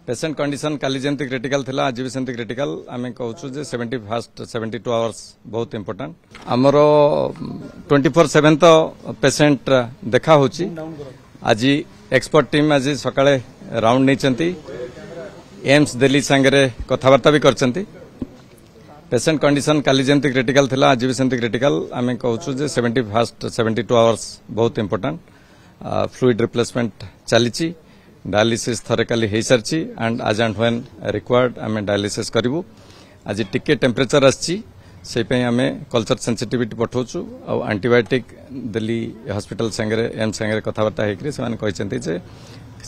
Patient condition काली जमती critical थिला आज भी सेमती क्रिटिकल आम कहूँ 72 आवर्स बहुत इंपोर्टेंट आमर 24/7 तो पेसेंट देखा होची आज एक्सपर्ट टीम आज सकाळे राउंड नहीं एम्स दिल्ली सांगे कथबार्ता भी करचंती पेसेंट कंडीशन काली जमती क्रिटिकल थिला आज भी सेमती क्रिटिकल आम कहूँ 72 आवर्स बहुत इंपोर्टेंट फ्लूइड रिप्लेसमेंट चली डायलिसिस थरे काली हो सारी and as and when required आम डायलिसिस करूँ आज टिके टेम्परेचर आसी कल्चर सेंसिटिविटी पठाऊँ आ एंटीबायोटिक दिल्ली हॉस्पिटल सांगे एम्स सांगे कथबार्ता होती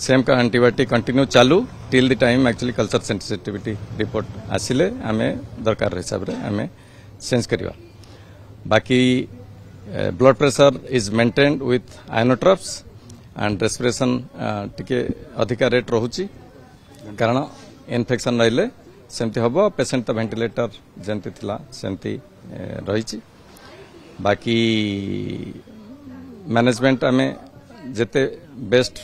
सेम का एंटीबायोटिक कंटिन्यू चालू till the time actually culture sensitivity report आसिले आम दरकार हिसाब से आम चेंज करवा बाकी blood pressure is maintained with inotropes and respiration टिके अधिका रेट रोची कारण इन्फेक्शन रहिले सेमती हम पेसेंट तो वेंटिलेटर जमती थिला सेमती रही बाकी मैनेजमेंट आम जेते बेस्ट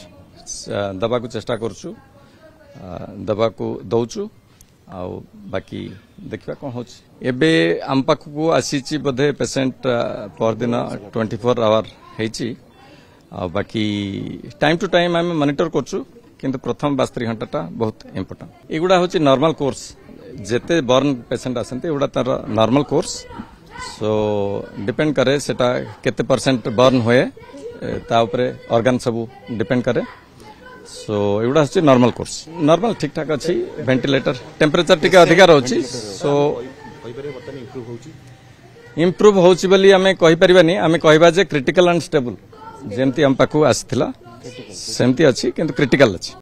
दबा को चेष्टा करछु दबा को दौचु आ बाकी देखा कौन हो आम पाखक आसी बोधे पेसेंट परदिन 24 आवर होती बाकी टाइम टू टाइम आम मॉनिटर करछु किंतु प्रथम 72 घंटा बहुत इंपोर्टेंट एगुड़ा हूँ नॉर्मल कोर्स जेते बर्न पेसेंट आसते एगुड़ा तार नॉर्मल कोर्स सो डिपेंड करे सेटा केते परसेंट बर्न हुए ता उपरे ऑर्गन सब डिपेंड करे सो एगुड़ा हूँ नॉर्मल कोर्स नॉर्मल ठीक ठाक अच्छी वेंटिलेटर टेम्परेचर टिके अधिका रोची सो इम्प्रूव होची बोली आमे कहि परिबानी आमे कहबा जे क्रिटिकल एंड स्टेबल जेमती हम पाखु आसीथिला सेमती अच्छी किंतु क्रिटिकल अच्छी।